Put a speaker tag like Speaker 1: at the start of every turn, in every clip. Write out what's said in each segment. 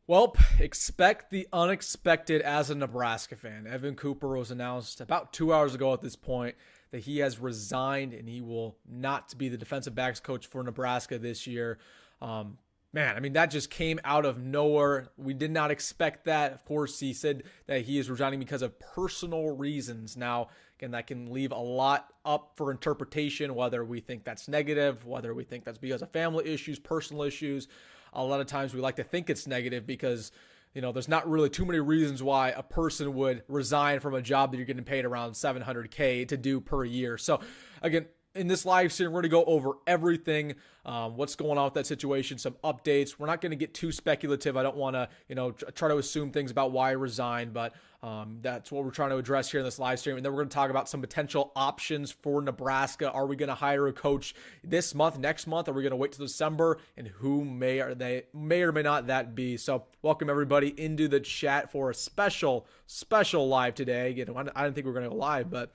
Speaker 1: Well, expect the unexpected as a Nebraska fan. Evan Cooper was announced about 2 hours ago at this point that he has resigned and he will not be the defensive backs coach for Nebraska this year. That just came out of nowhere. We did not expect that. Of course, he said that he is resigning because of personal reasons. Now, again, that can leave a lot up for interpretation, whether we think that's negative, whether we think that's because of family issues, personal issues. A lot of times we like to think it's negative because, there's not really too many reasons why a person would resign from a job that you're getting paid around $700K to do per year. So again, in this live stream, we're going to go over everything, what's going on with that situation, some updates. We're not going to get too speculative. I don't want to, try to assume things about why I resigned, but that's what we're trying to address here in this live stream. And then we're going to talk about some potential options for Nebraska. Are we going to hire a coach this month, next month? Are we going to wait till December? And who may or may not that be? So welcome everybody into the chat for a special live today. Again, I didn't think we were going to go live, but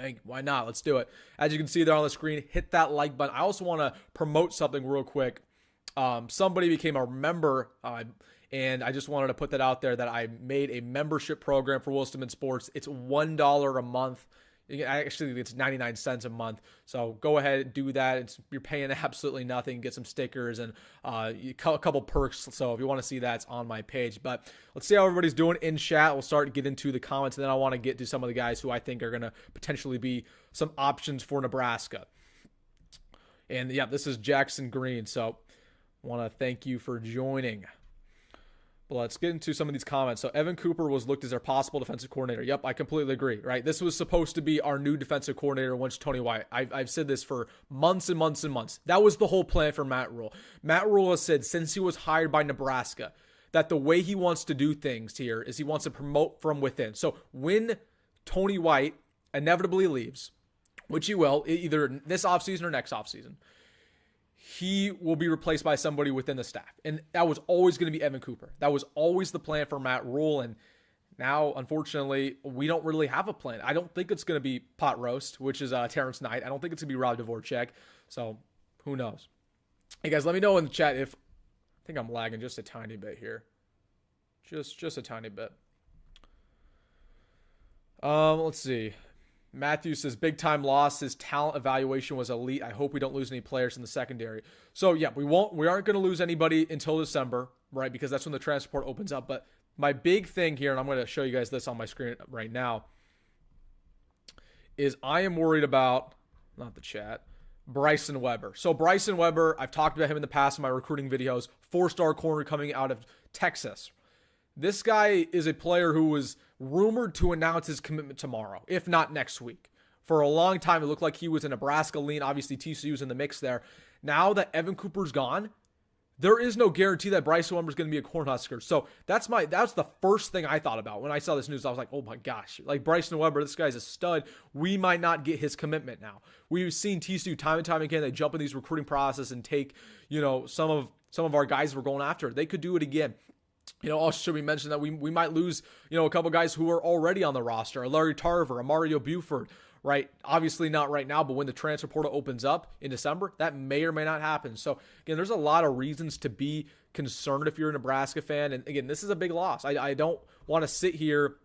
Speaker 1: hey, why not? Let's do it. As you can see there on the screen, hit that like button. I also want to promote something real quick. Somebody became a member, and I just wanted to put that out there that I made a membership program for Wilson Sports. It's $1 a month. Actually, it's 99 cents a month. So go ahead and do that. You're paying absolutely nothing. Get some stickers and a couple perks. So if you want to see that, it's on my page. But let's see how everybody's doing in chat. We'll start to get into the comments, and then I want to get to some of the guys who I think are going to potentially be some options for Nebraska. And yeah, this is Jackson Green. So I want to thank you for joining. But let's get into some of these comments. So Evan Cooper was looked as our possible defensive coordinator. Yep, I completely agree, right? This was supposed to be our new defensive coordinator once Tony White. I've said this for months and months and months. That was the whole plan for Matt Rhule. Matt Rhule has said since he was hired by Nebraska that the way he wants to do things here is he wants to promote from within. So when Tony White inevitably leaves, which he will, either this offseason or next offseason, he will be replaced by somebody within the staff. And that was always going to be Evan Cooper. That was always the plan for Matt Rhule. And now, unfortunately, we don't really have a plan. I don't think it's going to be Pot Roast, which is Terrence Knight. I don't think it's going to be Rob Dvorak. So who knows? Hey, guys, let me know in the chat if I think I'm lagging just a tiny bit here. Just a tiny bit. Let's see. Matthew says, big time loss. His talent evaluation was elite. I hope we don't lose any players in the secondary. So yeah, we aren't going to lose anybody until December, right? Because that's when the transfer portal opens up. But my big thing here, and I'm going to show you guys this on my screen right now, is I am worried about, not the chat, Bryson Weber. So Bryson Weber, I've talked about him in the past in my recruiting videos, 4-star corner coming out of Texas. This guy is a player who was rumored to announce his commitment tomorrow, if not next week. For a long time, it looked like he was a Nebraska lean. Obviously, TCU's in the mix there. Now that Evan Cooper's gone, there is no guarantee that Bryson Weber's going to be a Cornhusker. So that's the first thing I thought about when I saw this news. I was like, oh my gosh, like Bryson Weber, this guy's a stud. We might not get his commitment now. We've seen TCU time and time again. They jump in these recruiting process and take, some of our guys we're going after. They could do it again. Also should we mention that we might lose, a couple guys who are already on the roster, a Larry Tarver, a Mario Buford, right? Obviously not right now, but when the transfer portal opens up in December, that may or may not happen. So again, there's a lot of reasons to be concerned if you're a Nebraska fan. And again, this is a big loss. I don't want to sit here.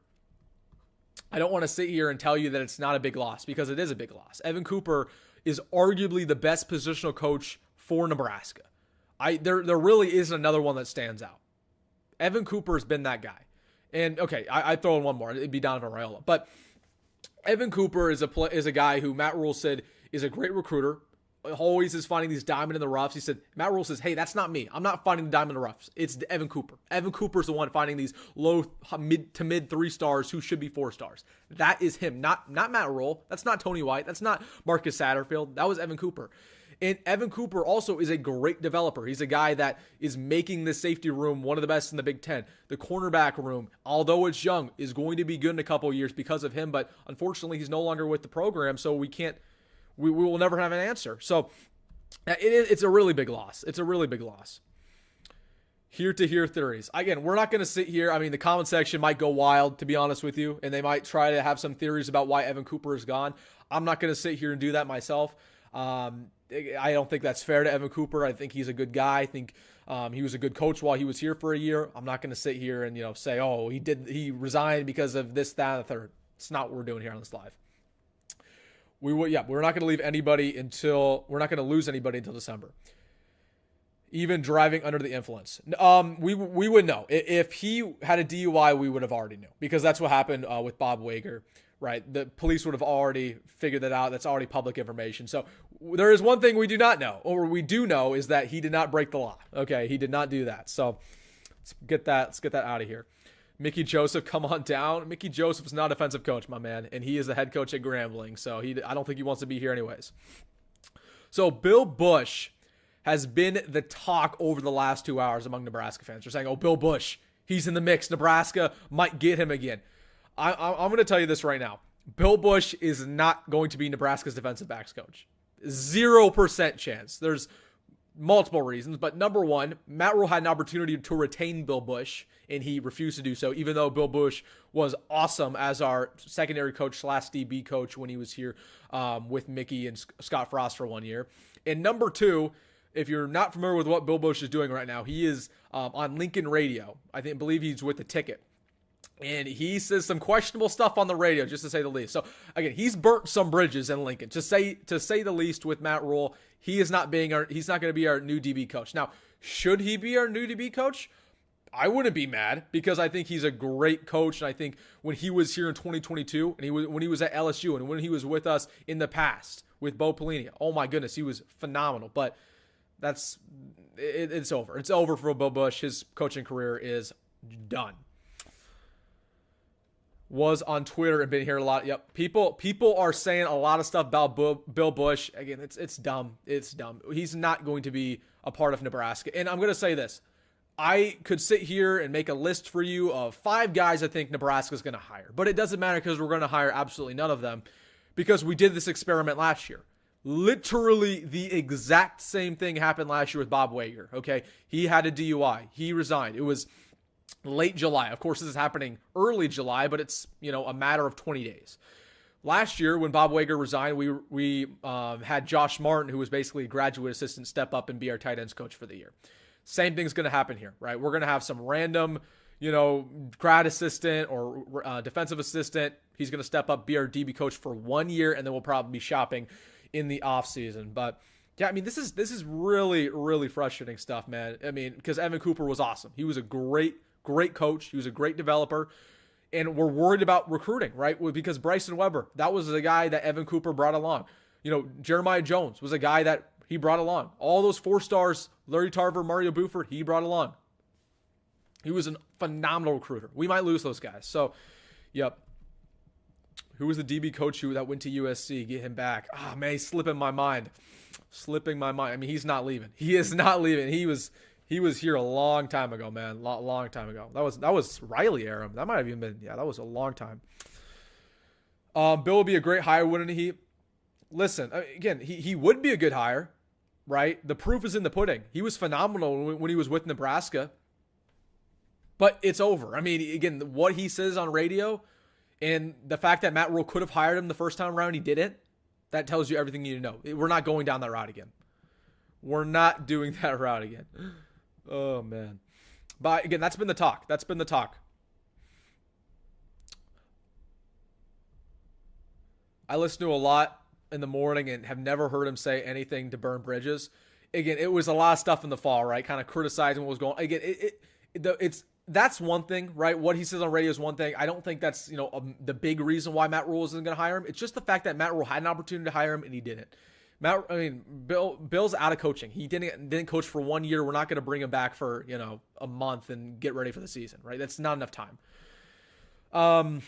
Speaker 1: I don't want to sit here and tell you that it's not a big loss, because it is a big loss. Evan Cooper is arguably the best positional coach for Nebraska. There really isn't another one that stands out. Evan Cooper has been that guy. And okay, I throw in one more. It'd be Donovan Raiola. But Evan Cooper is a guy who Matt Rhule said is a great recruiter. Always is finding these diamond in the roughs. He said, Matt Rhule says, hey, that's not me. I'm not finding the diamond in the roughs. It's Evan Cooper. Evan Cooper's the one finding these low mid 3 stars who should be 4 stars. That is him, not Matt Rhule. That's not Tony White. That's not Marcus Satterfield. That was Evan Cooper. And Evan Cooper also is a great developer. He's a guy that is making the safety room one of the best in the Big Ten. The cornerback room, although it's young, is going to be good in a couple of years because of him. But unfortunately, he's no longer with the program, so we will never have an answer. So it's a really big loss. It's a really big loss. Here to hear theories. Again, we're not going to sit here. I mean, the comment section might go wild, to be honest with you, and they might try to have some theories about why Evan Cooper is gone. I'm not going to sit here and do that myself. I don't think that's fair to Evan Cooper. I think he's a good guy. I think he was a good coach while he was here for a year. I'm not going to sit here and say, oh, he resigned because of this, that, and the third. It's not what we're doing here on this live. We're not going to leave anybody we're not going to lose anybody until December. Even driving under the influence. We would know. If he had a DUI, we would have already knew, because that's what happened with Bob Wager, right? The police would have already figured that out. That's already public information. So there is one thing we do not know, or we do know, is that he did not break the law. Okay, he did not do that. So let's get that out of here. Mickey Joseph, come on down. Mickey Joseph's not a defensive coach, my man, and he is the head coach at Grambling. So I don't think he wants to be here anyways. So Bill Busch has been the talk over the last 2 hours among Nebraska fans. They're saying, oh, Bill Busch, he's in the mix. Nebraska might get him again. I'm going to tell you this right now. Bill Busch is not going to be Nebraska's defensive backs coach. 0% chance. There's multiple reasons, but number one, Matt Rhule had an opportunity to retain Bill Busch, and he refused to do so, even though Bill Busch was awesome as our secondary coach / DB coach when he was here with Mickey and Scott Frost for 1 year. And number two, if you're not familiar with what Bill Busch is doing right now, he is on Lincoln Radio. Believe he's with The Ticket. And he says some questionable stuff on the radio, just to say the least. So, again, he's burnt some bridges in Lincoln, to say the least, with Matt Rhule. He's not going to be our new DB coach. Now, should he be our new DB coach? I wouldn't be mad, because I think he's a great coach. And I think when he was here in 2022, and when he was at LSU, and when he was with us in the past with Bo Pelini, oh my goodness, he was phenomenal. But it's over. It's over for Bill Busch. His coaching career is done. Was on Twitter and been here a lot. Yep. People are saying a lot of stuff about Bill Busch. Again, it's dumb. It's dumb. He's not going to be a part of Nebraska. And I'm going to say this. I could sit here and make a list for you of 5 guys I think Nebraska's going to hire. But it doesn't matter, because we're going to hire absolutely none of them, because we did this experiment last year. Literally the exact same thing happened last year with Bob Wager. Okay. He had a DUI. He resigned. It was late July. Of course, this is happening early July, but it's, a matter of 20 days. Last year, when Bob Wager resigned, we had Josh Martin, who was basically a graduate assistant, step up and be our tight ends coach for the year. Same thing's going to happen here, right? We're going to have some random, grad assistant or defensive assistant. He's going to step up, be our DB coach for 1 year, and then we'll probably be shopping in the off season. But yeah, this is really, really frustrating stuff, man. Because Evan Cooper was awesome. He was a great coach. He was a great developer. And we're worried about recruiting, right? Because Bryson Weber, that was the guy that Evan Cooper brought along. Jeremiah Jones was a guy that he brought along. All those 4 stars, Larry Tarver, Mario Buford, he brought along. He was a phenomenal recruiter. We might lose those guys. So, yep. Who was the DB coach that went to USC? Get him back. Oh, man, he's slipping my mind. He's not leaving. He is not leaving. He was here a long time ago, man. Long time ago. That was Riley era. That might have even been, that was a long time. Bill would be a great hire, wouldn't he? Listen, again, he would be a good hire, right? The proof is in the pudding. He was phenomenal when he was with Nebraska. But it's over. Again, what he says on radio, and the fact that Matt Rhule could have hired him the first time around, he didn't, that tells you everything you need to know. We're not going down that route again. We're not doing that route again. Oh, man. But again, that's been the talk. I listen to a lot in the morning and have never heard him say anything to burn bridges. Again, it was a lot of stuff in the fall, right? Kind of criticizing what was going on. Again, that's one thing, right? What he says on radio is one thing. I don't think that's, the big reason why Matt Rhule isn't going to hire him. It's just the fact that Matt Rhule had an opportunity to hire him and he didn't. Bill's out of coaching. He didn't coach for 1 year. We're not going to bring him back for, a month and get ready for the season, right? That's not enough time.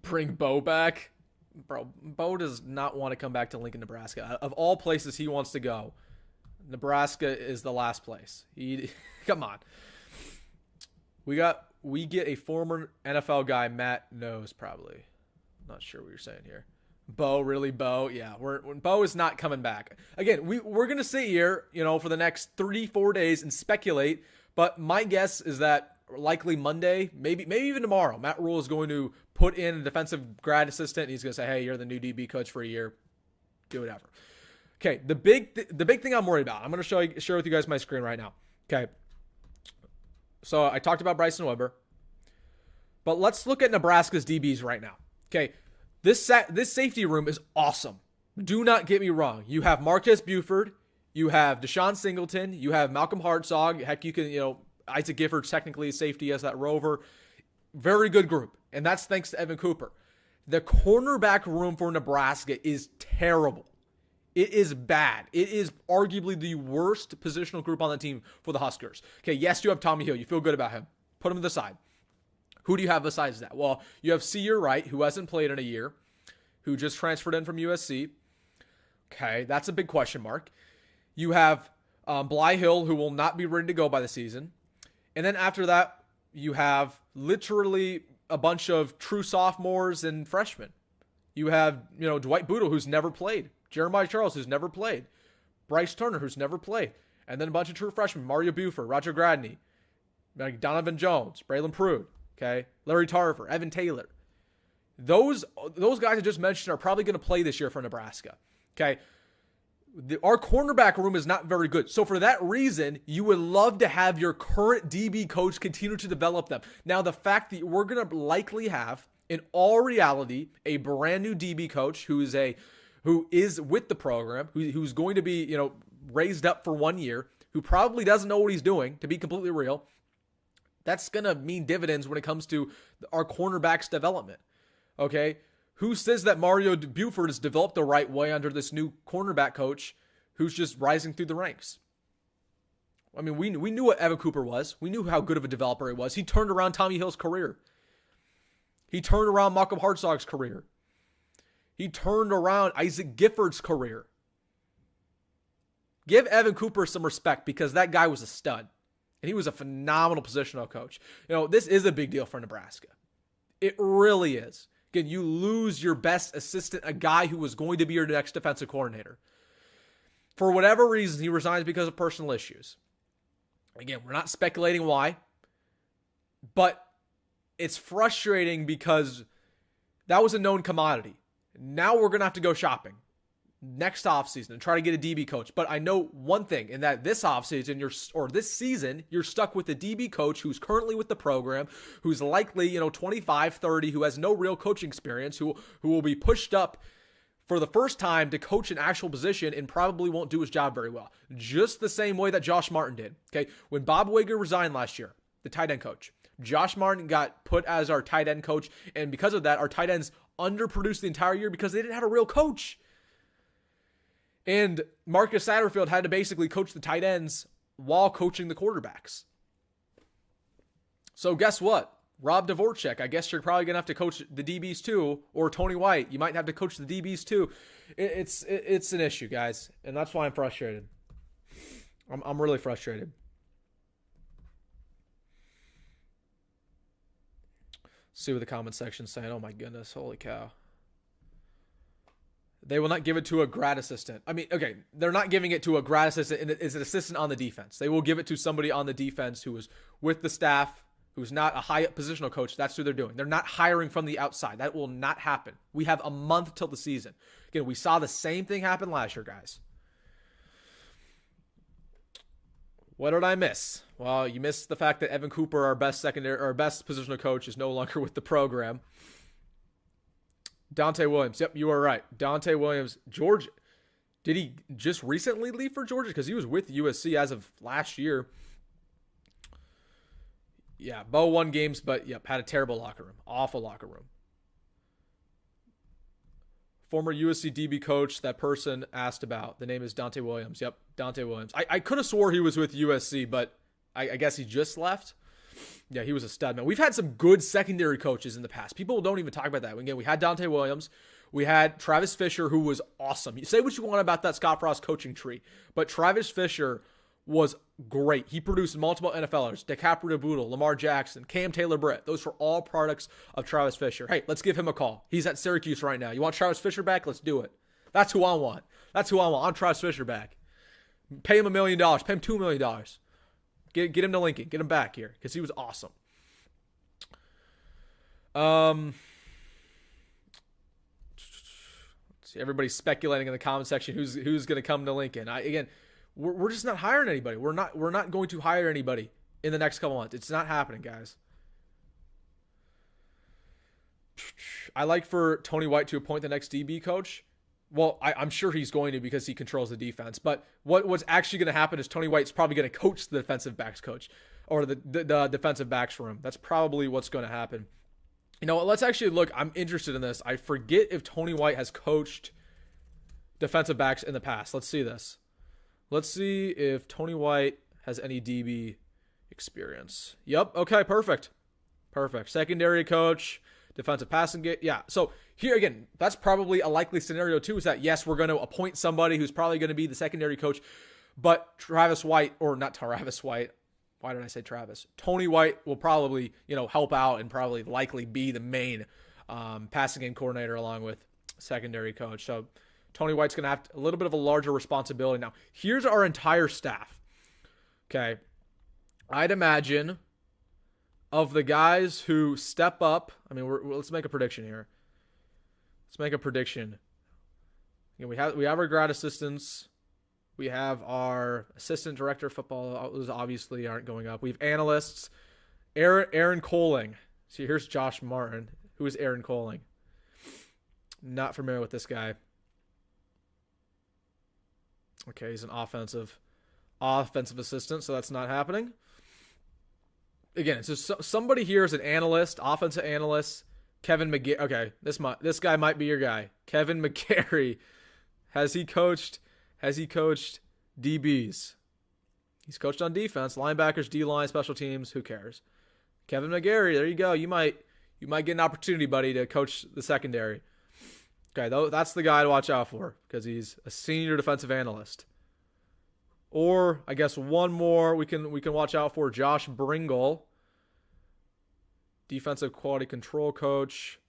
Speaker 1: Bring Bo back. Bro, Bo does not want to come back to Lincoln, Nebraska. Of all places he wants to go, Nebraska is the last place. Come on. We get a former NFL guy, Matt knows probably. Not sure what you're saying here. Bo, really, Bo? Yeah, Bo is not coming back. Again, we're going to sit here, for the next 3-4 days and speculate, but my guess is that likely Monday, maybe even tomorrow, Matt Rhule is going to put in a defensive grad assistant, and he's going to say, hey, you're the new DB coach for a year. Do whatever. Okay, the big thing I'm worried about. I'm going to share with you guys my screen right now. Okay. So I talked about Bryson Weber. But let's look at Nebraska's DBs right now. Okay. This safety room is awesome. Do not get me wrong. You have Marquez Buford, you have Deshaun Singleton, you have Malcolm Hartzog. Heck, you can, Isaac Gifford's technically a safety as that rover. Very good group. And that's thanks to Evan Cooper. The cornerback room for Nebraska is terrible. It is bad. It is arguably the worst positional group on the team for the Huskers. Okay, yes, you have Tommy Hill. You feel good about him. Put him to the side. Who do you have besides that? Well, you have Sear Wright, who hasn't played in a year, who just transferred in from USC. Okay, that's a big question mark. You have Bly Hill, who will not be ready to go by the season. And then after that, you have literally a bunch of true sophomores and freshmen. You have, Dwight Boodle, who's never played. Jeremiah Charles, who's never played. Bryce Turner, who's never played. And then a bunch of true freshmen. Mario Buford, Roger Gradney, Donovan Jones, Braylon Prude, okay? Larry Tarver, Evan Taylor. Those guys I just mentioned are probably going to play this year for Nebraska, okay? Our cornerback room is not very good. So for that reason, you would love to have your current DB coach continue to develop them. Now, the fact that we're going to likely have, in all reality, a brand new DB coach who is with the program, who's going to be, raised up for 1 year, who probably doesn't know what he's doing, to be completely real, that's going to mean dividends when it comes to our cornerbacks development. Okay? Who says that Mario Buford is developed the right way under this new cornerback coach who's just rising through the ranks? I mean, we knew what Evan Cooper was. We knew how good of a developer he was. He turned around Tommy Hill's career. He turned around Malcolm Hartzog's career. He turned around Isaac Gifford's career. Give Evan Cooper some respect because that guy was a stud. And he was a phenomenal positional coach. This is a big deal for Nebraska. It really is. Again, you lose your best assistant, a guy who was going to be your next defensive coordinator. For whatever reason, he resigns because of personal issues. Again, we're not speculating why. But it's frustrating because that was a known commodity. Now we're going to have to go shopping next offseason and try to get a DB coach. But I know one thing, in that this offseason, this season, you're stuck with a DB coach who's currently with the program, who's likely, 25, 30, who has no real coaching experience, who will be pushed up for the first time to coach an actual position and probably won't do his job very well. Just the same way that Josh Martin did. Okay, when Bob Wager resigned last year, the tight end coach, Josh Martin got put as our tight end coach, and because of that, our tight ends underproduced the entire year because they didn't have a real coach. And Marcus Satterfield had to basically coach the tight ends while coaching the quarterbacks. So guess what? Rob Dvorak, I guess you're probably going to have to coach the DBs too, or Tony White. You might have to coach the DBs too. It's an issue, guys, and that's why I'm frustrated. I'm really frustrated. See what the comment section's saying. Oh my goodness, holy cow. They will not give it to a grad assistant. I mean, okay, they're not giving it to a grad assistant and it's an assistant on the defense. They will give it to somebody on the defense who is with the staff, who's not a high positional coach. That's who they're doing. They're not hiring from the outside. That will not happen. We have a month till the season. Again, we saw the same thing happen last year, guys. What did I miss? Well, you missed the fact that Evan Cooper, our best positional coach, is no longer with the program. Dante Williams. Yep, you are right. Dante Williams, Georgia. Did he just recently leave for Georgia? Because he was with USC as of last year. Yeah, Bo won games, but had a terrible locker room. Awful locker room. Former USC DB coach that person asked about. The name is Dante Williams. Yep, Dante Williams. I could have swore he was with USC, but I guess he just left. Yeah, he was a stud, man. We've had some good secondary coaches in the past. People don't even talk about that. Again, we had Dante Williams. We had Travis Fisher, who was awesome. You say what you want about that Scott Frost coaching tree, but Travis Fisher was great. He produced multiple NFLers, DiCaprio Boodle, Lamar Jackson, Cam Taylor-Britt. Those were all products of Travis Fisher. Hey, let's give him a call. He's at Syracuse right now. You want Travis Fisher back? Let's do it. That's who I want. That's who I want. I want Travis Fisher back. Pay him $1 million. Pay him $2 million. Get him to Lincoln. Get him back here because he was awesome. Let's See, everybody's speculating in the comment section who's going to come to Lincoln. We're just not hiring anybody. We're not going to hire anybody in the next couple months. It's not happening, guys. I like for Tony White to appoint the next DB coach. Well, I'm sure he's going to because he controls the defense. But what's actually going to happen is Tony White's probably going to coach the defensive backs coach or the defensive backs room. That's probably what's going to happen. You know what? Let's actually look. I'm interested in this. I forget if Tony White has coached defensive backs in the past. Let's see this. Let's see if Tony White has any DB experience. Yep. Okay, perfect. Secondary coach, defensive passing game. Yeah. So here again, that's probably a likely scenario too, is that yes, we're going to appoint somebody who's probably going to be the secondary coach, but Travis White, or not Travis White. Why did I say Travis? Tony White will probably, help out and probably likely be the main passing game coordinator along with secondary coach. So Tony White's going to have a little bit of a larger responsibility. Now, here's our entire staff. Okay. I'd imagine of the guys who step up, let's make a prediction here. We have our grad assistants. We have our assistant director of football. Those obviously aren't going up. We have analysts. Aaron Coling. See, here's Josh Martin. Who is Aaron Coling? Not familiar with this guy. Okay, he's an offensive assistant, so that's not happening. Again, so somebody here is an analyst, offensive analyst. Kevin McGarry. Okay, this guy might be your guy. Kevin McGarry. Has he coached DBs? He's coached on defense, linebackers, D-line, special teams. Who cares? Kevin McGarry. There you go. You might get an opportunity, buddy, to coach the secondary. Okay, that's the guy to watch out for because he's a senior defensive analyst. Or I guess one more we can watch out for, Josh Bringle, defensive quality control coach.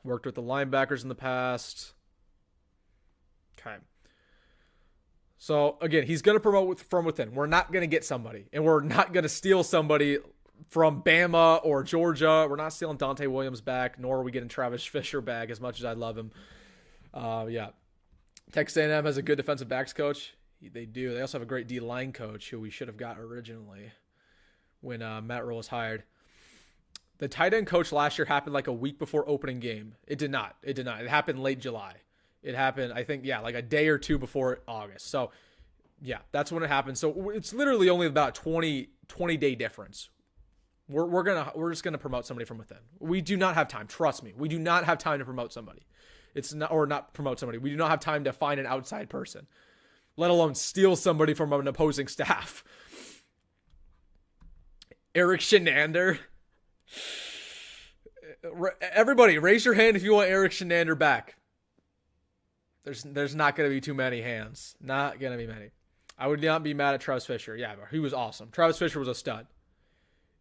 Speaker 1: Worked with the linebackers in the past. Okay. So again, he's going to promote from within. We're not going to get somebody, and we're not going to steal somebody from Bama or Georgia. We're not stealing Dante Williams back, nor are we getting Travis Fisher back as much as I love him. Yeah. Texas A&M has a good defensive backs coach. They do. They also have a great D-line coach who we should have got originally when Matt Rhule was hired. The tight end coach last year happened like a week before opening game. It did not. It happened late July. It happened, I think, like a day or two before August. So, yeah, that's when it happened. So it's literally only about 20-day difference. We're just gonna promote somebody from within. We do not have time. Trust me, we do not have time to promote somebody. Not promote somebody. We do not have time to find an outside person, let alone steal somebody from an opposing staff. Eric Shenander. Everybody, raise your hand if you want Eric Shenander back. There's not going to be too many hands. Not going to be many. I would not be mad at Travis Fisher. Yeah, he was awesome. Travis Fisher was a stud.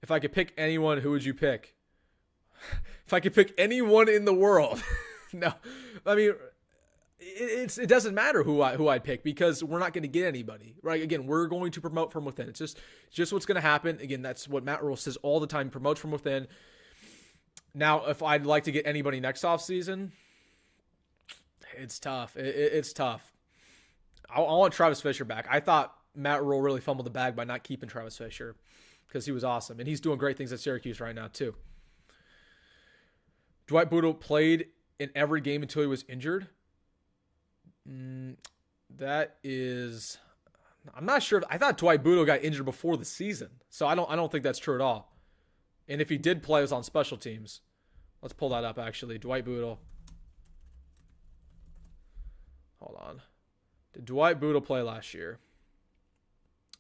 Speaker 1: If I could pick anyone, who would you pick? If I could pick anyone in the world. No. I mean, it doesn't matter who I'd pick because we're not going to get anybody. Right? Again, we're going to promote from within. It's just what's going to happen. Again, that's what Matt Rhule says all the time, promotes from within. Now, if I'd like to get anybody next offseason, it's tough. It's tough. I want Travis Fisher back. I thought Matt Rhule really fumbled the bag by not keeping Travis Fisher because he was awesome. And he's doing great things at Syracuse right now, too. Dwight Boodle played in every game until he was injured. That is... I'm not sure. I thought Dwight Boodle got injured before the season. So I don't think that's true at all. And if he did play, it was on special teams. Let's pull that up, actually. Dwight Boodle. Hold on. Did Dwight Boodle play last year?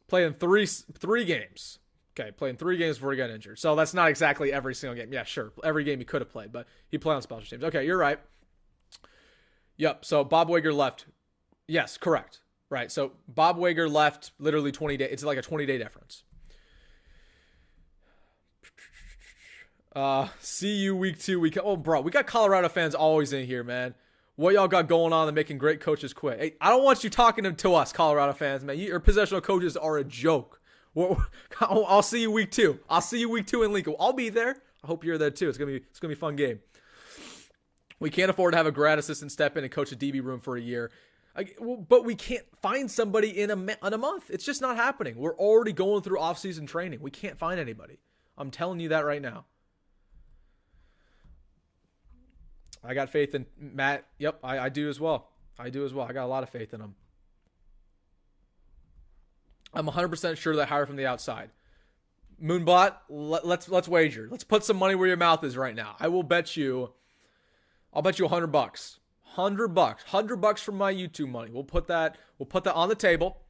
Speaker 1: Played in three games. Okay, played in 3 games before he got injured. So that's not exactly every single game. Yeah, sure. Every game he could have played, but he played on special teams. Okay, you're right. Yep, so Bob Wager left. Yes, correct. Right, so Bob Wager left literally 20 days. It's like a 20-day difference. See you week 2. Oh, bro, we got Colorado fans always in here, man. What y'all got going on and making great coaches quit? Hey, I don't want you talking to us, Colorado fans, man. Your positional coaches are a joke. I'll see you week 2. I'll see you week 2 in Lincoln. I'll be there. I hope you're there too. It's gonna be a fun game. We can't afford to have a grad assistant step in and coach a DB room for a year. But we can't find somebody in a month. It's just not happening. We're already going through off-season training. We can't find anybody. I'm telling you that right now. I got faith in Matt. Yep, I do as well. I got a lot of faith in him. I'm 100% sure they hire from the outside. Moonbot, let's wager. Let's put some money where your mouth is right now. I'll bet you $100. $100 from my YouTube money. We'll put that on the table.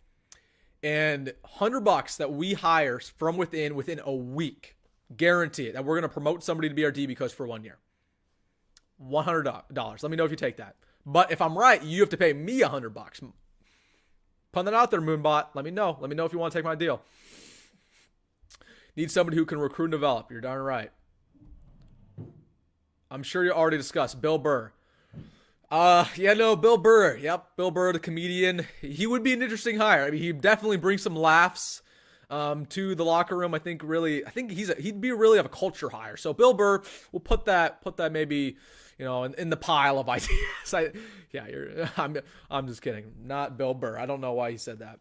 Speaker 1: And $100 that we hire from within a week. Guarantee it. That we're going to promote somebody to be our DB coach for 1 year. $100. Let me know if you take that. But if I'm right, you have to pay me $100. Put that out there, Moonbot. Let me know. Let me know if you want to take my deal. Need somebody who can recruit and develop. You're darn right. I'm sure you already discussed Bill Burr. Bill Burr. Yep, Bill Burr, the comedian. He would be an interesting hire. I mean, he'd definitely bring some laughs to the locker room. I think he'd be really of a culture hire. So Bill Burr, we'll put that maybe, in the pile of ideas. I'm just kidding. Not Bill Burr. I don't know why he said that.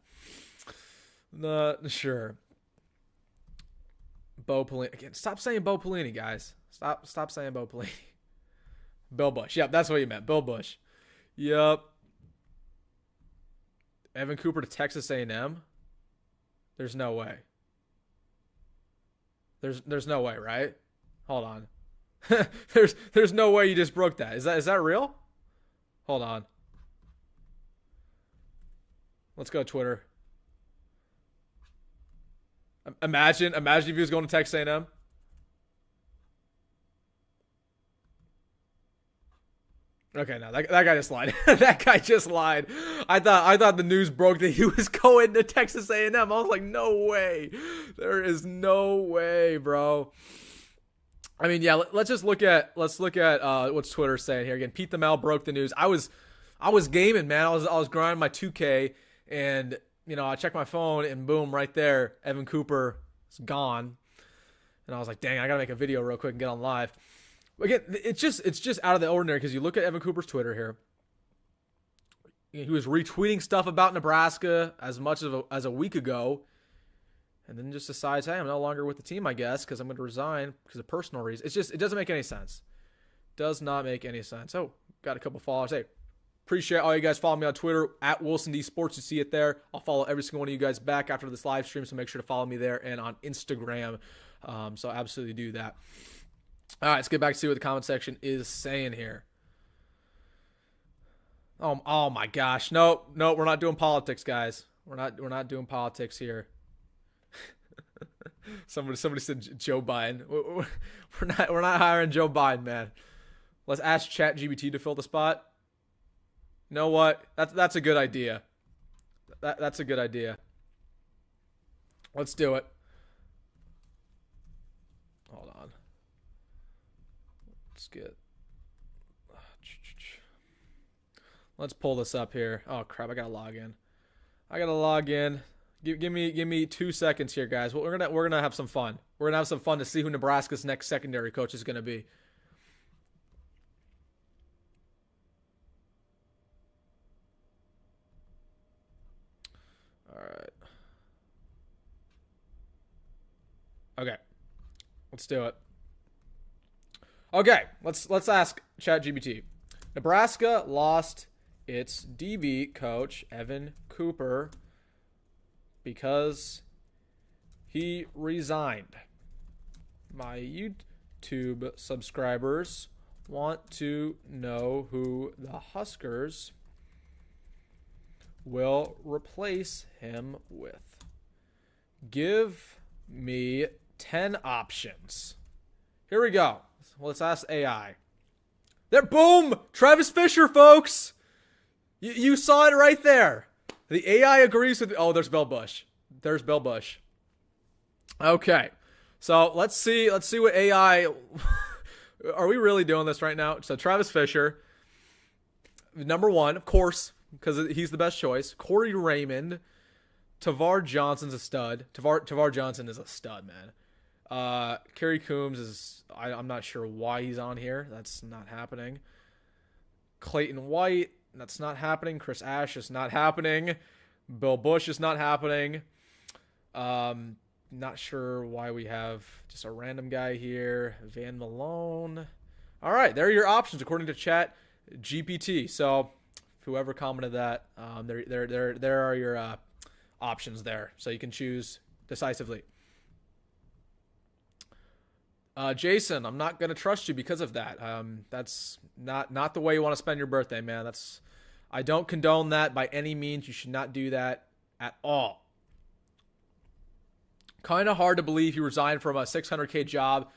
Speaker 1: Not sure. Bo Pelini. Again, stop saying Bo Pelini, guys. Stop saying Bo Pelini. Bill Bush. Yep, that's what you meant. Bill Bush. Yep. Evan Cooper to Texas A&M. There's no way. There's no way, right? Hold on. there's no way you just broke that. Is that real? Hold on. Let's go to Twitter. Imagine if he was going to Texas A&M. Okay, no, that guy just lied. That guy just lied. I thought the news broke that he was going to Texas A&M. I was like, no way. There is no way, bro. I mean, yeah. Let's look at what's Twitter saying here again. Pete the Mal broke the news. I was gaming, man. I was grinding my 2K, and I checked my phone, and boom, right there, Evan Cooper is gone. And I was like, dang, I gotta make a video real quick and get on live. Again, it's just out of the ordinary because you look at Evan Cooper's Twitter here. He was retweeting stuff about Nebraska as much as a week ago, and then just decides, hey, I'm no longer with the team, I guess, because I'm going to resign because of personal reasons. It doesn't make any sense. Does not make any sense. Oh, got a couple followers. Hey, appreciate all you guys following me on Twitter at Wilson D Sports. You see it there. I'll follow every single one of you guys back after this live stream, so make sure to follow me there and on Instagram. So absolutely do that. All right, let's get back to see what the comment section is saying here. Oh my gosh. No, we're not doing politics, guys. We're not doing politics here. Somebody said Joe Biden. We're not hiring Joe Biden, man. Let's ask ChatGPT to fill the spot. You know what? That's a good idea. That's a good idea. Let's do it. Hold on. Let's pull this up here. Oh crap! I gotta log in. Give me 2 seconds here, guys. We're gonna have some fun. We're gonna have some fun to see who Nebraska's next secondary coach is gonna be. All right. Okay. Let's do it. Okay, let's ask ChatGPT. Nebraska lost its DB coach, Evan Cooper, because he resigned. My YouTube subscribers want to know who the Huskers will replace him with. Give me 10 options. Here we go. Let's ask AI. There, boom! Travis Fisher, folks! You saw it right there. The AI agrees with... Oh, there's Bill Bush. Okay. So, let's see what AI... Are we really doing this right now? So, Travis Fisher, number one, of course, because he's the best choice. Corey Raymond. Tavar Johnson's a stud. Tavar Johnson is a stud, man. Kerry Coombs is... I'm not sure why he's on here. That's not happening. Clayton White, that's not happening. Chris Ash is not happening. Bill Bush is not happening. Not sure why we have just a random guy here. Van Malone. All right, there are your options according to Chat GPT. So whoever commented that, there are your options there. So you can choose decisively. Jason, I'm not gonna trust you because of that. That's not the way you want to spend your birthday, man. I don't condone that by any means. You should not do that at all. Kind of hard to believe he resigned from a $600K job.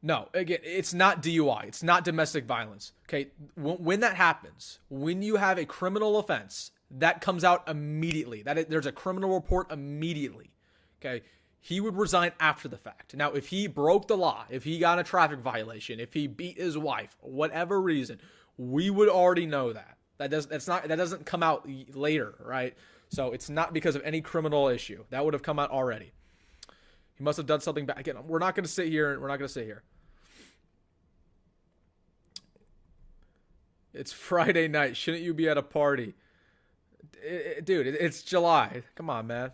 Speaker 1: No, again, it's not DUI. It's not domestic violence. Okay, when that happens, when you have a criminal offense, that comes out immediately. There's a criminal report immediately. Okay, he would resign after the fact. Now, if he broke the law, if he got a traffic violation, if he beat his wife, whatever reason, we would already know that. That doesn't come out later, right? So it's not because of any criminal issue. That would have come out already. He must have done something bad. Again, we're not going to sit here. It's Friday night. Shouldn't you be at a party? Dude, it's July. Come on, man.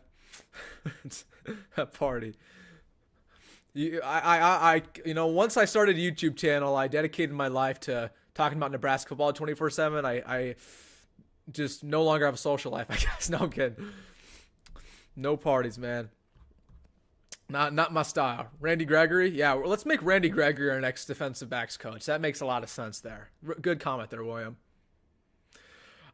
Speaker 1: It's a party. Once I started a YouTube channel, I dedicated my life to talking about Nebraska football 24/7. I just no longer have a social life, I guess. No, I'm kidding. No parties, man. Not my style. Randy Gregory? Yeah, let's make Randy Gregory our next defensive backs coach. That makes a lot of sense there. Good comment there, William.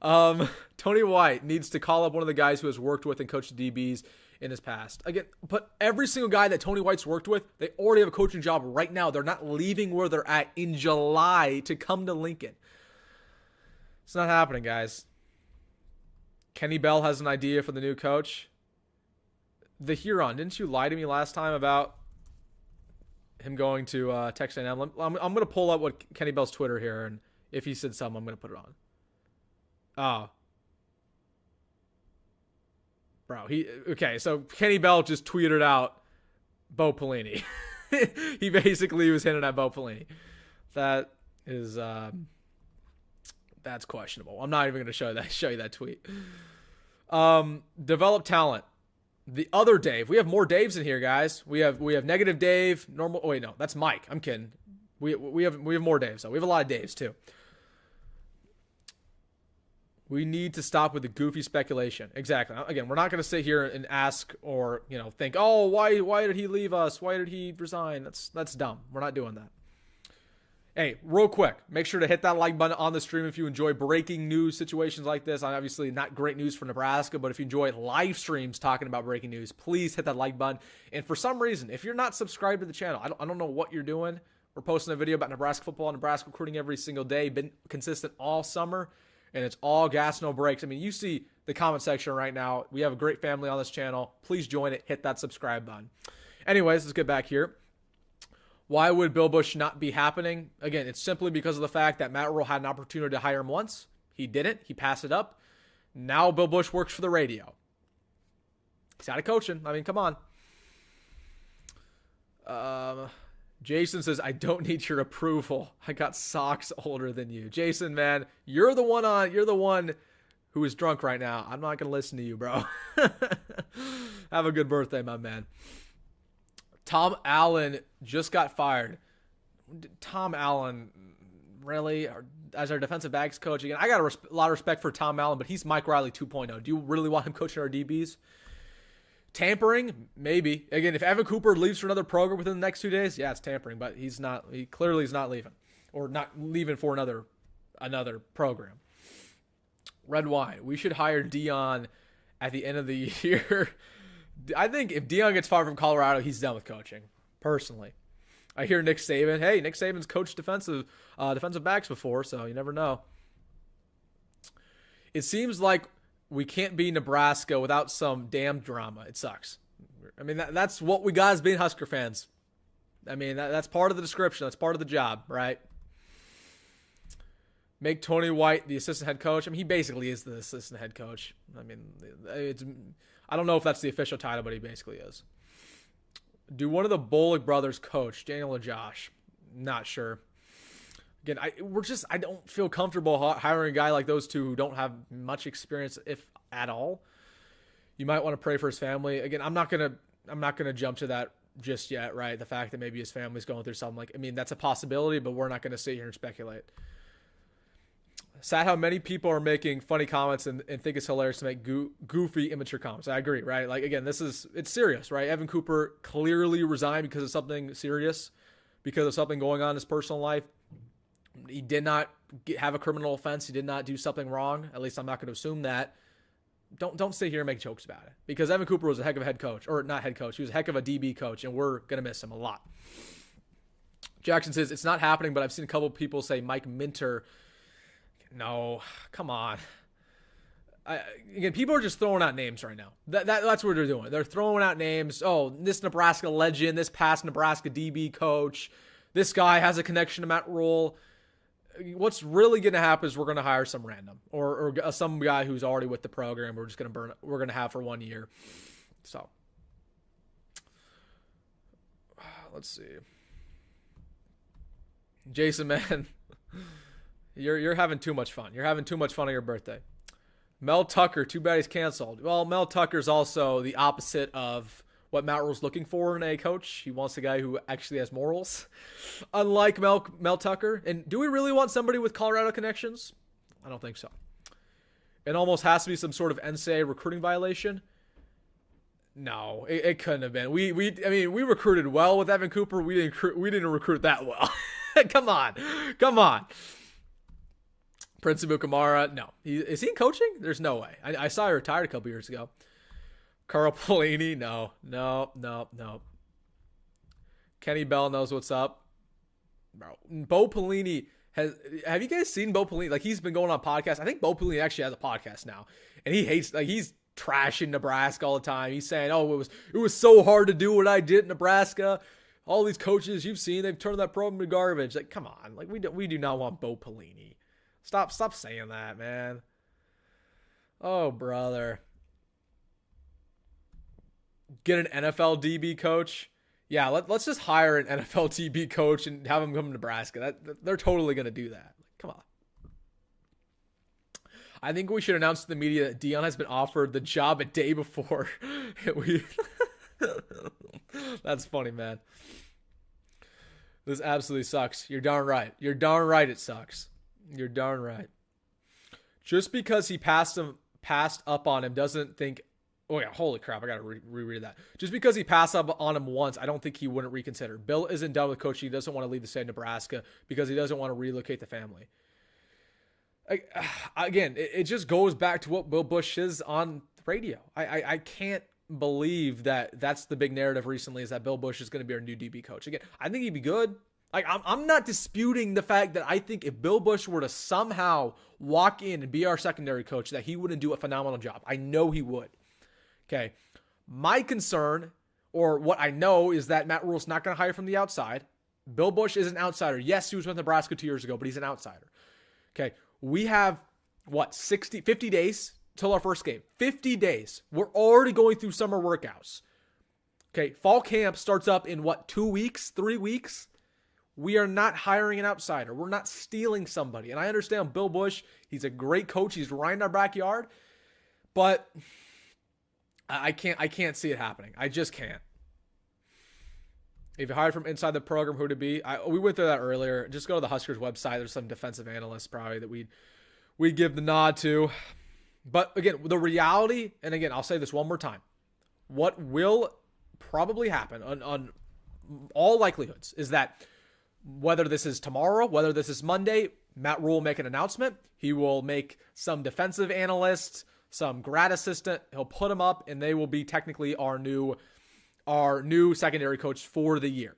Speaker 1: Tony White needs to call up one of the guys who has worked with and coached the DBs in his past. Again, but every single guy that Tony White's worked with, they already have a coaching job right now. They're not leaving where they're at in July to come to Lincoln. It's not happening, guys. Kenny Bell has an idea for the new coach. The Huron, didn't you lie to me last time about him going to Texas A&M? I'm going to pull up what Kenny Bell's Twitter here, and if he said something, I'm going to put it on. Oh. Bro, so Kenny Bell just tweeted out Bo Pelini. He basically was hinting at Bo Pelini. That is, that's questionable. I'm not even going to show you that tweet. Develop talent. The other Dave. We have more Daves in here, guys. We have negative Dave, normal. Oh wait, no, that's Mike. I'm kidding. We have more Daves. So we have a lot of Daves too. We need to stop with the goofy speculation. Exactly. Again, we're not going to sit here and ask or think, oh, why did he leave us? Why did he resign? That's dumb. We're not doing that. Hey, real quick, make sure to hit that like button on the stream if you enjoy breaking news situations like this. Obviously, not great news for Nebraska, but if you enjoy live streams talking about breaking news, please hit that like button. And for some reason, if you're not subscribed to the channel, I don't know what you're doing. We're posting a video about Nebraska football and Nebraska recruiting every single day. Been consistent all summer, and it's all gas, no breaks. I mean, you see the comment section right now. We have a great family on this channel. Please join it. Hit that subscribe button. Anyways, let's get back here. Why would Bill Bush not be happening? Again, it's simply because of the fact that Matt Rhule had an opportunity to hire him once. He didn't. He passed it up. Now Bill Bush works for the radio. He's out of coaching. I mean, come on. Jason says, I don't need your approval. I got socks older than you. Jason, man, you're the one who is drunk right now. I'm not going to listen to you, bro. Have a good birthday, my man. Tom Allen just got fired. Tom Allen, really? As our defensive backs coach? Again, I got a lot of respect for Tom Allen, but he's Mike Riley 2.0. Do you really want him coaching our DBs? Tampering? Maybe. Again, if Evan Cooper leaves for another program within the next 2 days, yeah, it's tampering, but he's not. He clearly is not leaving. Or not leaving for another program. Red Wine. We should hire Dion at the end of the year. I think if Dion gets fired from Colorado, he's done with coaching, personally. I hear Nick Saban. Hey, Nick Saban's coached defensive backs before, so you never know. It seems like we can't be Nebraska without some damn drama. It sucks. I mean, that's what we got as being Husker fans. I mean, that's part of the description. That's part of the job, right? Make Tony White the assistant head coach. I mean, he basically is the assistant head coach. I mean, I don't know if that's the official title, but he basically is. Do one of the Bolick brothers coach, Daniel or Josh? Not sure. Again, I don't feel comfortable hiring a guy like those two who don't have much experience, if at all. You might want to pray for his family. Again, I'm not gonna jump to that just yet, right? The fact that maybe his family's going through something, like, I mean, that's a possibility, but we're not going to sit here and speculate. Sad how many people are making funny comments and think it's hilarious to make goofy, immature comments. I agree, right? Like, again, it's serious, right? Evan Cooper clearly resigned because of something serious, because of something going on in his personal life. He did not have a criminal offense. He did not do something wrong. At least I'm not going to assume that. Don't sit here and make jokes about it, because Evan Cooper was a heck of a head coach, or not head coach. He was a heck of a DB coach, and we're going to miss him a lot. Jackson says, it's not happening, but I've seen a couple of people say Mike Minter. No, come on. Again, people are just throwing out names right now. That's what they're doing. They're throwing out names. Oh, this Nebraska legend, this past Nebraska DB coach, this guy has a connection to Matt Rhule. What's really going to happen is we're going to hire some random or some guy who's already with the program. We're going to have for 1 year. So let's see. Jason, man, you're having too much fun. You're having too much fun on your birthday. Mel Tucker, too bad he's canceled. Well, Mel Tucker's also the opposite of what Matt Rhule's looking for in a coach. He wants a guy who actually has morals, unlike Mel Tucker. And do we really want somebody with Colorado connections? I don't think so. It almost has to be some sort of NCAA recruiting violation. No, it couldn't have been. We recruited well with Evan Cooper. We didn't recruit that well. Come on. Prince Amukamara, no. Is he coaching? There's no way. I saw he retired a couple years ago. Carl Pelini, no. Kenny Bell knows what's up. Bro, Bo Pelini have you guys seen Bo Pelini? Like, he's been going on podcasts. I think Bo Pelini actually has a podcast now. And he's trashing Nebraska all the time. He's saying, oh, it was so hard to do what I did in Nebraska. All these coaches you've seen, they've turned that program to garbage. Like, come on. Like, we do not want Bo Pelini. Stop saying that, man. Oh, brother. Get an NFL DB coach. Yeah, let's just hire an NFL DB coach and have him come to Nebraska. They're totally going to do that. Come on. I think we should announce to the media that Dion has been offered the job a day before. That's funny, man. This absolutely sucks. You're darn right. You're darn right it sucks. You're darn right. Just because he passed up on him doesn't think... Oh, yeah, holy crap, I got to reread that. Just because he passed up on him once, I don't think he wouldn't reconsider. Bill isn't done with coaching. He doesn't want to leave the state of Nebraska because he doesn't want to relocate the family. Again, it just goes back to what Bill Busch is on the radio. I can't believe that that's the big narrative recently, is that Bill Busch is going to be our new DB coach. Again, I think he'd be good. Like, I'm not disputing the fact that I think if Bill Busch were to somehow walk in and be our secondary coach, that he wouldn't do a phenomenal job. I know he would. Okay, my concern, or what I know, is that Matt Rhule's not going to hire from the outside. Bill Busch is an outsider. Yes, he was with Nebraska 2 years ago, but he's an outsider. Okay, we have, 50 days till our first game. 50 days. We're already going through summer workouts. Okay, fall camp starts up in 2 weeks, 3 weeks? We are not hiring an outsider. We're not stealing somebody. And I understand Bill Busch, he's a great coach. He's right in our backyard. But... I can't see it happening. I just can't. If you hire from inside the program, who to be? We went through that earlier. Just go to the Huskers website. There's some defensive analysts probably that we'd give the nod to. But again, the reality, and again, I'll say this one more time. What will probably happen on all likelihoods is that whether this is tomorrow, whether this is Monday, Matt Rhule will make an announcement. He will make some defensive analysts, some grad assistant, he'll put them up, and they will be technically our new secondary coach for the year.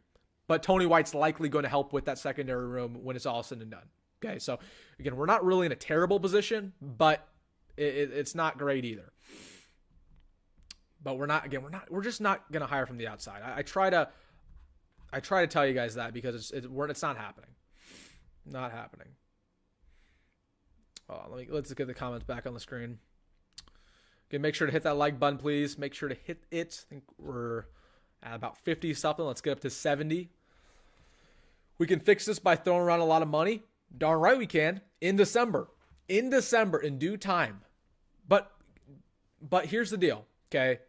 Speaker 1: But Tony White's likely going to help with that secondary room when it's all said and done. Okay, so again, we're not really in a terrible position, but it's not great either. But we're just not going to hire from the outside. I try to tell you guys that because it's not happening. Not happening. Let's get the comments back on the screen. Okay, make sure to hit that like button, please. Make sure to hit it. I think we're at about 50 something. Let's get up to 70. We can fix this by throwing around a lot of money. Darn right we can. In December, in due time. But here's the deal, okay?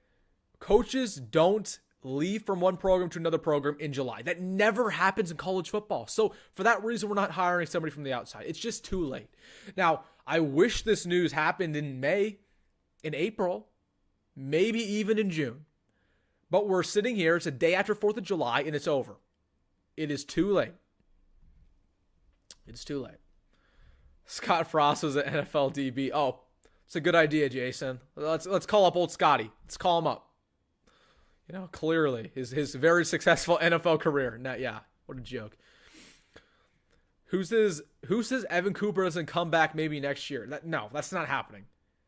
Speaker 1: Coaches don't leave from one program to another program in July. That never happens in college football. So for that reason, we're not hiring somebody from the outside. It's just too late. Now, I wish this news happened in May, in April, maybe even in June. But we're sitting here, it's a day after 4th of July, and it's over. It is too late. It's too late. Scott Frost was an NFL DB. Oh, it's a good idea, Jason. Let's call up old Scotty. Let's call him up. You know, clearly, his very successful NFL career. Now, yeah, what a joke. Who says Evan Cooper doesn't come back maybe next year? No, that's not happening.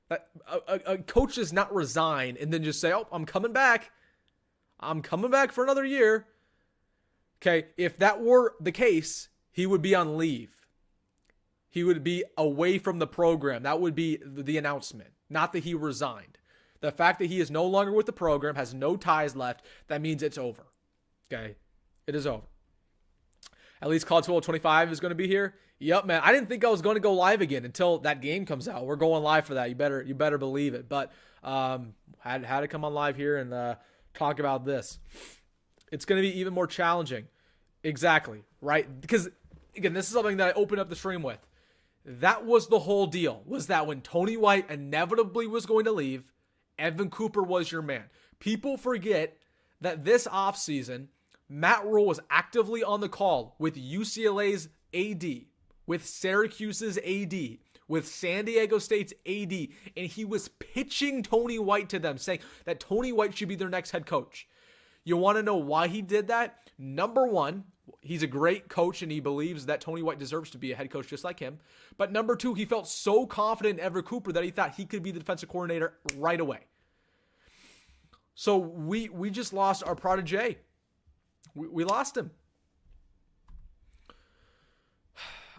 Speaker 1: A coach does not resign and then just say, oh, I'm coming back. I'm coming back for another year. Okay, if that were the case, he would be on leave. He would be away from the program. That would be the announcement, not that he resigned. The fact that he is no longer with the program, has no ties left, that means it's over. Okay? It is over. At least College Football 25 is going to be here. Yep, man. I didn't think I was going to go live again until that game comes out. We're going live for that. You better believe it. But had to come on live here and talk about this. It's going to be even more challenging. Exactly, right? Because, again, this is something that I opened up the stream with. That was the whole deal, was that when Tony White inevitably was going to leave, Evan Cooper was your man. People forget that this offseason, Matt Rhule was actively on the call with UCLA's AD, with Syracuse's AD, with San Diego State's AD, and he was pitching Tony White to them, saying that Tony White should be their next head coach. You want to know why he did that? Number one, he's a great coach and he believes that Tony White deserves to be a head coach just like him. But number two, he felt so confident in Evan Cooper that he thought he could be the defensive coordinator right away. So we just lost our protege. We lost him.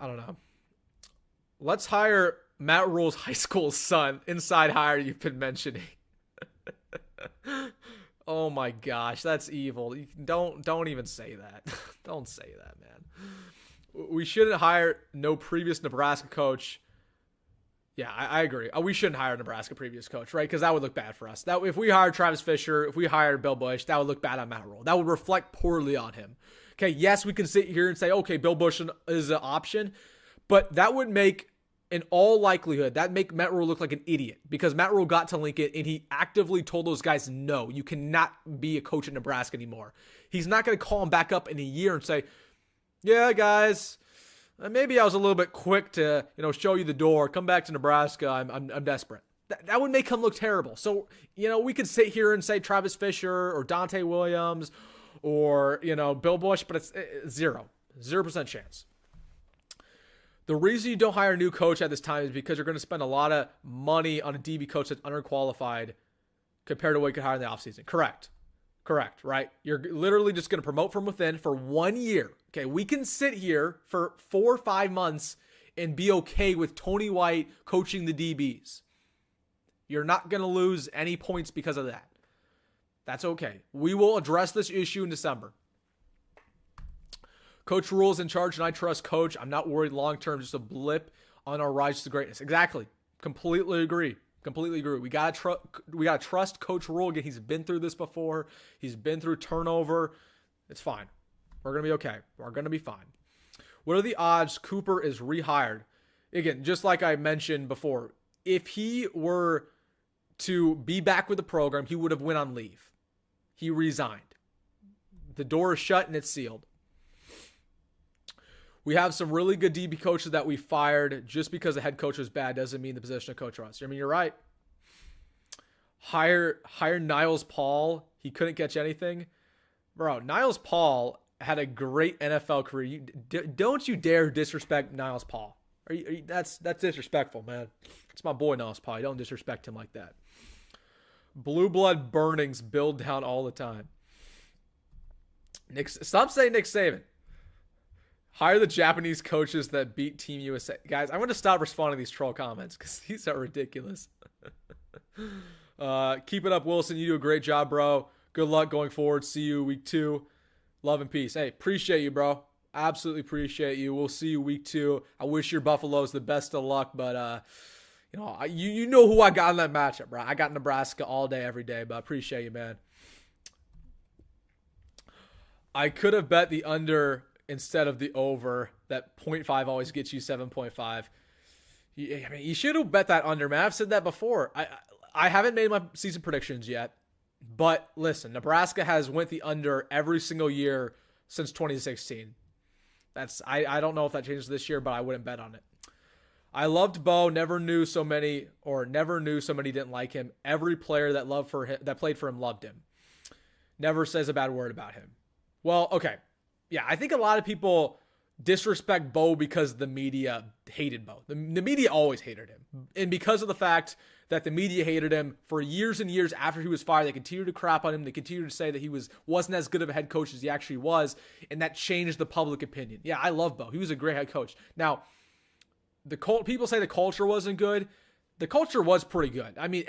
Speaker 1: I don't know. Let's hire Matt Rhule's high school son. Inside hire you've been mentioning. Oh my gosh, that's evil. Don't even say that. Don't say that, man. We shouldn't hire no previous Nebraska coach. Yeah, I agree. We shouldn't hire a Nebraska previous coach, right? Because that would look bad for us. That if we hired Travis Fisher, if we hired Bill Busch, that would look bad on Matt Rhule. That would reflect poorly on him. Okay, yes, we can sit here and say, okay, Bill Busch is an option, but that would make, in all likelihood, that make Matt Rhule look like an idiot because Matt Rhule got to Lincoln and he actively told those guys, no, you cannot be a coach in Nebraska anymore. He's not going to call them back up in a year and say, yeah, guys, maybe I was a little bit quick to, show you the door. Come back to Nebraska. I'm desperate. That would make him look terrible. So, we could sit here and say Travis Fisher or Dante Williams or, Bill Busch, but it's 0% chance. The reason you don't hire a new coach at this time is because you're going to spend a lot of money on a DB coach that's underqualified compared to what you could hire in the offseason. Correct, right? You're literally just going to promote from within for 1 year. Okay, we can sit here for 4 or 5 months and be okay with Tony White coaching the DBs. You're not going to lose any points because of that. That's okay. We will address this issue in December. Coach Rhule is in charge, and I trust Coach. I'm not worried long-term, just a blip on our rise to greatness. Exactly. Completely agree. We gotta trust Coach Rhule. Again, he's been through this before. He's been through turnover. It's fine. We're going to be okay. We're going to be fine. What are the odds Cooper is rehired? Again, just like I mentioned before, if he were to be back with the program, he would have went on leave. He resigned. The door is shut and it's sealed. We have some really good DB coaches that we fired. Just because the head coach was bad doesn't mean the position of coach runs. I mean, you're right. Hire Niles Paul. He couldn't catch anything. Bro, Niles Paul had a great NFL career. Don't you dare disrespect Niles Paul. That's disrespectful, man. It's my boy Niles Paul. You don't disrespect him like that. Blue blood burnings build down all the time. Stop saying Nick Saban. Hire the Japanese coaches that beat Team USA. Guys, I'm going to stop responding to these troll comments because these are ridiculous. Keep it up, Wilson. You do a great job, bro. Good luck going forward. See you week 2. Love and peace. Hey, appreciate you, bro. Absolutely appreciate you. We'll see you week 2. I wish your Buffaloes the best of luck, but you know who I got in that matchup, bro. I got Nebraska all day, every day, but I appreciate you, man. I could have bet the under instead of the over. That 0.5 always gets you 7.5. You should have bet that under, man. I've said that before. I haven't made my season predictions yet, but listen, Nebraska has went the under every single year since 2016. I don't know if that changes this year, but I wouldn't bet on it. I loved Bo. Never knew so many didn't like him. Every player that played for him loved him. Never says a bad word about him. Well, okay. Yeah, I think a lot of people disrespect Bo because the media hated Bo. The media always hated him. And because of the fact that the media hated him for years and years after he was fired, they continued to crap on him. They continued to say that he wasn't as good of a head coach as he actually was. And that changed the public opinion. Yeah, I love Bo. He was a great head coach. Now, people say the culture wasn't good. The culture was pretty good. I mean,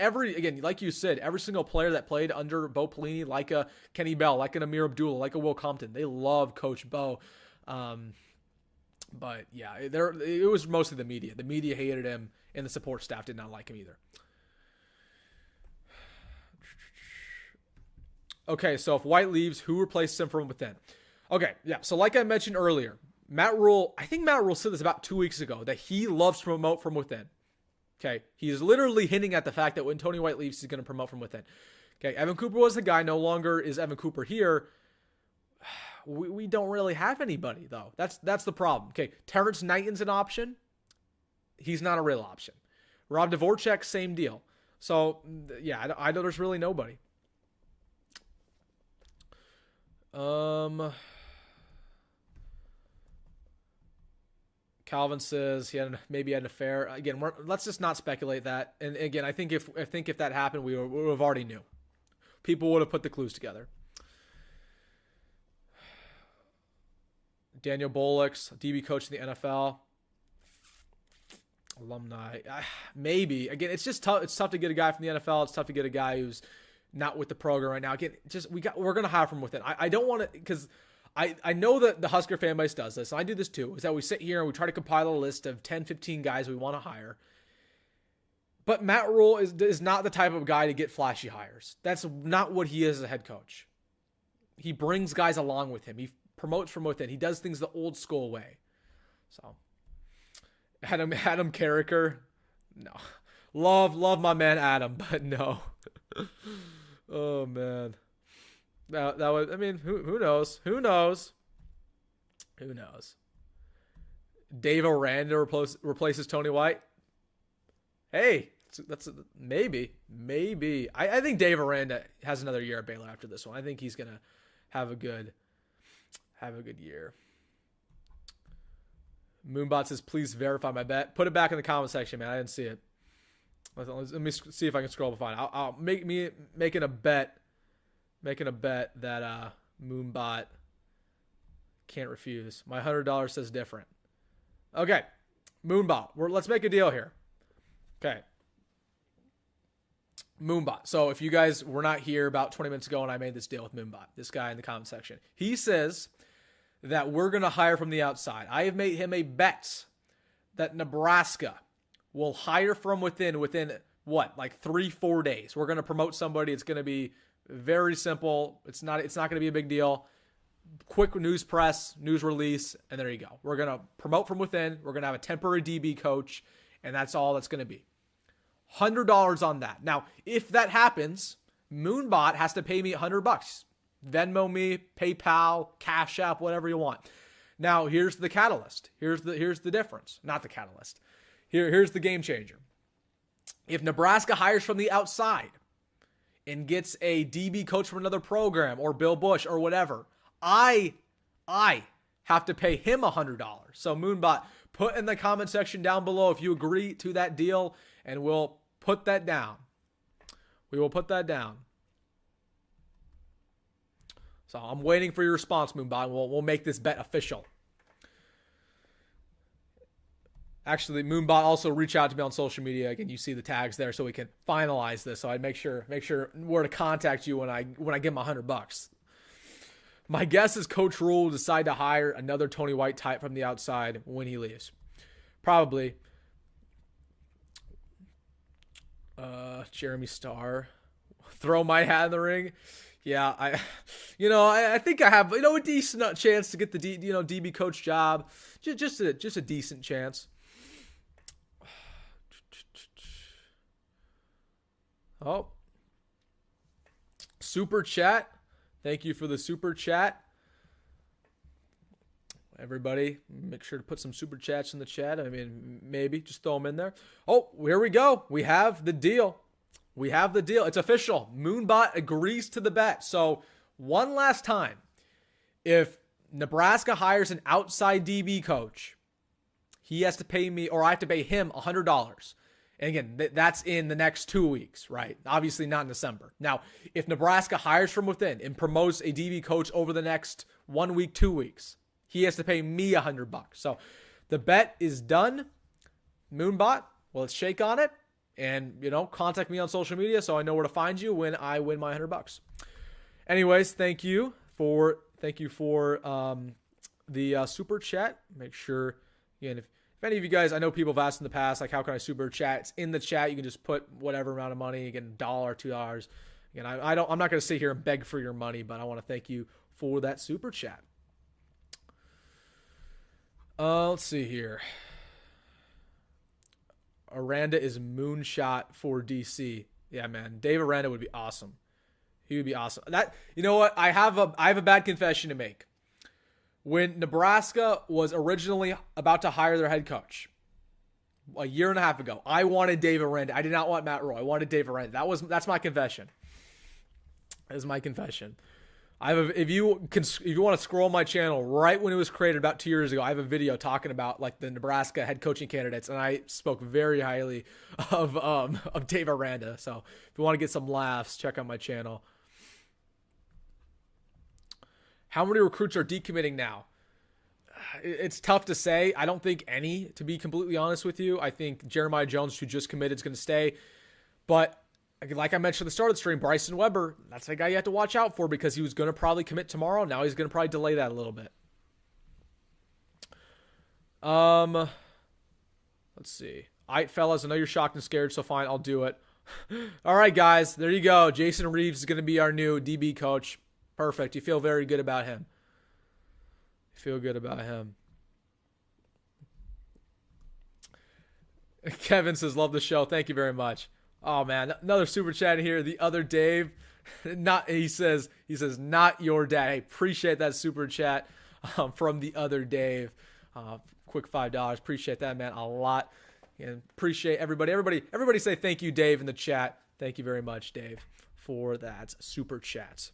Speaker 1: like you said, every single player that played under Bo Pelini, like a Kenny Bell, like an Amir Abdullah, like a Will Compton, they love Coach Bo. But yeah, it was mostly the media. The media hated him, and the support staff did not like him either. Okay, so if White leaves, who replaces him from within? Okay, yeah. So like I mentioned earlier, I think Matt Rhule said this about 2 weeks ago, that he loves to promote from within. Okay, he's literally hinting at the fact that when Tony White leaves, he's going to promote from within. Okay, Evan Cooper was the guy. No longer is Evan Cooper here. We don't really have anybody, though. That's the problem. Okay, Terrence Knighton's an option. He's not a real option. Rob Dvorak, same deal. So, yeah, I know there's really nobody. Calvin says maybe had an affair. Again, let's just not speculate that. And again, I think if that happened, we would have already knew. People would have put the clues together. Daniel Bolix, DB coach in the NFL. Alumni. Maybe. Again, it's just tough. It's tough to get a guy from the NFL. It's tough to get a guy who's not with the program right now. Again, we're going to hire from within. I don't want to, because I know that the Husker fan base does this, and I do this too, is that we sit here and we try to compile a list of 10, 15 guys we want to hire. But Matt Rhule is not the type of guy to get flashy hires. That's not what he is as a head coach. He brings guys along with him. He promotes from within. He does things the old school way. So, Adam Carricker, no. Love my man Adam, but no. Oh, man. That was, I mean, who knows? Who knows? Who knows? Dave Aranda replaces Tony White. Hey, that's maybe. I think Dave Aranda has another year at Baylor after this one. I think he's gonna have a good year. Moonbot says, please verify my bet. Put it back in the comment section, man. I didn't see it. Let me see if I can scroll to find it. I'll making a bet that Moonbot can't refuse. My $100 says different. Okay, Moonbot. Let's make a deal here. Okay. Moonbot. So if you guys were not here about 20 minutes ago and I made this deal with Moonbot, this guy in the comment section, he says that we're going to hire from the outside. I have made him a bet that Nebraska will hire from within what, like 3-4 days. We're going to promote somebody. It's going to be very simple. It's not going to be a big deal. Quick news release, and there you go. We're going to promote from within. We're going to have a temporary DB coach, and that's all that's going to be. $100 on that. Now, if that happens, Moonbot has to pay me $100. Venmo me, PayPal, Cash App, whatever you want. Now, here's the catalyst. Here's the difference. Not the catalyst. Here's the game changer. If Nebraska hires from the outside and gets a DB coach from another program or Bill Bush or whatever, I have to pay him $100. So Moonbot, put in the comment section down below if you agree to that deal, and we'll put that down. We will put that down. So I'm waiting for your response, Moonbot. We'll make this bet official. Actually, Moonbot also reach out to me on social media. Again, you see the tags there, so we can finalize this. So I'd make sure where to contact you when I give my $100. My guess is Coach Rhule will decide to hire another Tony White type from the outside when he leaves. Probably. Jeremy Starr. Throw my hat in the ring. Yeah, I think I have a decent chance to get the DB coach job. Just a decent chance. Oh, super chat. Thank you for the super chat. Everybody, make sure to put some super chats in the chat. I mean, maybe just throw them in there. Oh, here we go. We have the deal. It's official. Moonbot agrees to the bet. So one last time, if Nebraska hires an outside DB coach, he has to pay me, or I have to pay him $100. And again, that's in the next 2 weeks, right? Obviously not in December. Now, if Nebraska hires from within and promotes a DB coach over the next 1 week, 2 weeks, he has to pay me $100. So the bet is done. Moonbot, well, let's shake on it. And, contact me on social media so I know where to find you when I win my $100. Anyways, thank you for the super chat. Make sure, again, if any of you guys, I know people have asked in the past, like, how can I super chat? It's in the chat. You can just put whatever amount of money, again, $1, $2. Again, I'm not going to sit here and beg for your money, but I want to thank you for that super chat. Let's see here. Aranda is moonshot for DC. Yeah, man. Dave Aranda would be awesome. He would be awesome. You know what? I have a bad confession to make. When Nebraska was originally about to hire their head coach a year and a half ago, I wanted Dave Aranda. I did not want Matt Rhule. I wanted Dave Aranda. That's my confession. That is my confession. If you want to scroll my channel right when it was created about 2 years ago, I have a video talking about like the Nebraska head coaching candidates, and I spoke very highly of Dave Aranda. So if you want to get some laughs, check out my channel. How many recruits are decommitting now? It's tough to say. I don't think any, to be completely honest with you. I think Jeremiah Jones, who just committed, is going to stay. But like I mentioned at the start of the stream, Bryson Weber, that's the guy you have to watch out for because he was going to probably commit tomorrow. Now he's going to probably delay that a little bit. Let's see. All right, fellas, I know you're shocked and scared, so fine, I'll do it. All right, guys, there you go. Jason Reeves is going to be our new DB coach. Perfect. You feel very good about him. Kevin says, love the show. Thank you very much. Oh man, another super chat here. The other Dave, he says not your dad. Hey, appreciate that super chat from the other Dave. Quick $5. Appreciate that, man, a lot. And appreciate everybody. Everybody say thank you, Dave, in the chat. Thank you very much, Dave, for that super chat.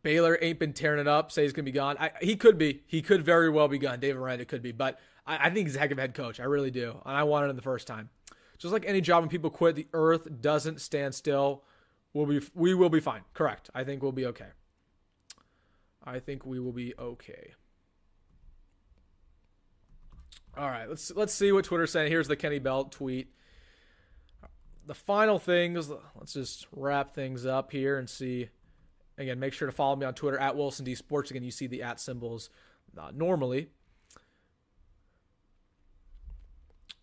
Speaker 1: Baylor ain't been tearing it up. Say he's gonna be gone. He could be. He could very well be gone. David Aranda could be, but I think he's a heck of a head coach. I really do. And I wanted him the first time. Just like any job when people quit, the earth doesn't stand still. We will be fine. Correct. I think we'll be okay. All right, let's see what Twitter's saying. Here's the Kenny Belt tweet. The final things, let's just wrap things up here and see. Again, make sure to follow me on Twitter at Wilson D Sports. Again, you see the @ symbols normally.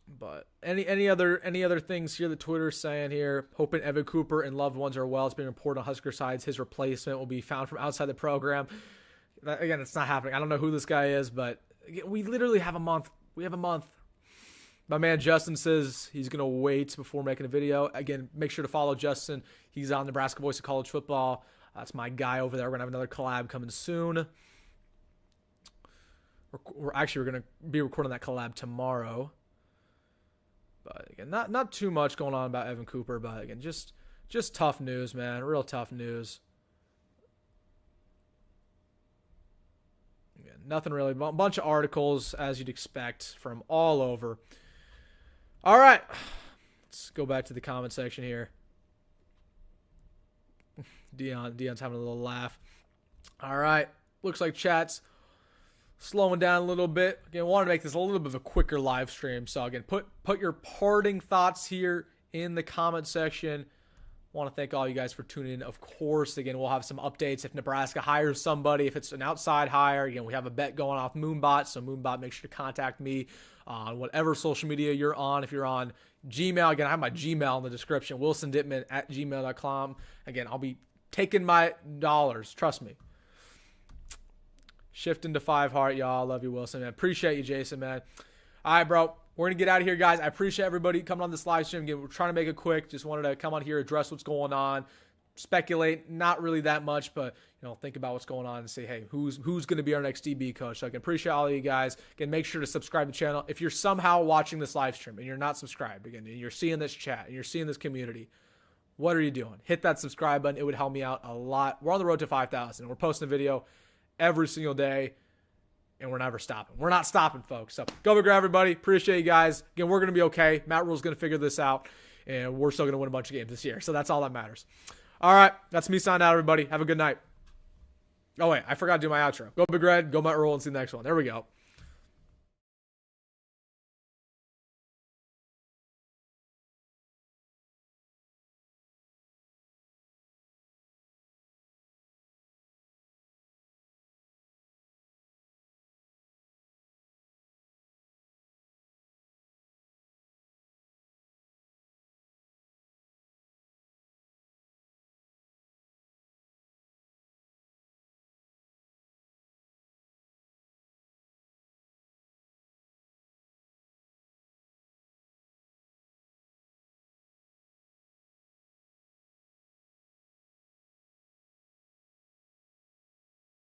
Speaker 1: But any other things here that Twitter's saying here? Hoping Evan Cooper and loved ones are well. It's been reported on Husker sides his replacement will be found from outside the program. Again, it's not happening. I don't know who this guy is, but we literally have a month. We have a month. My man Justin says he's going to wait before making a video. Again, make sure to follow Justin. He's on Nebraska Voice of College Football. That's my guy over there. We're going to have another collab coming soon. We're going to be recording that collab tomorrow. But again, not too much going on about Evan Cooper, but again, just tough news, man. Real tough news. Again, nothing really. A bunch of articles, as you'd expect, from all over. All right. Let's go back to the comment section here. Dion's having a little laugh. All right. Looks like chat's slowing down a little bit. Again, I wanted to make this a little bit of a quicker live stream. So again, put your parting thoughts here in the comment section. want to thank all you guys for tuning in. Of course, again, we'll have some updates if Nebraska hires somebody, if it's an outside hire. Again, we have a bet going off Moonbot, so Moonbot, make sure to contact me on whatever social media you're on. If you're on Gmail, again, I have my Gmail in the description, wilsondittman@gmail.com. Again, I'll be taking my dollars, trust me. Shifting to 5 heart, y'all. Love you, Wilson, man. Appreciate you, Jason, man. All right, bro. We're going to get out of here, guys. I appreciate everybody coming on this live stream. Again, we're trying to make it quick. Just wanted to come on here, address what's going on, speculate, not really that much, but think about what's going on and say, hey, who's going to be our next DB coach? So I can appreciate all of you guys. Again, make sure to subscribe to the channel. If you're somehow watching this live stream and you're not subscribed, again, and you're seeing this chat and you're seeing this community, what are you doing? Hit that subscribe button. It would help me out a lot. We're on the road to 5,000. We're posting a video every single day, and we're never stopping. We're not stopping, folks. So go big, everybody. Appreciate you guys. Again, we're going to be okay. Matt Rhule's going to figure this out, and we're still going to win a bunch of games this year. So that's all that matters. All right, that's me signing out, everybody. Have a good night. Oh, wait, I forgot to do my outro. Go Big Red, go Matt Rhule, and see you in the next one. There we go.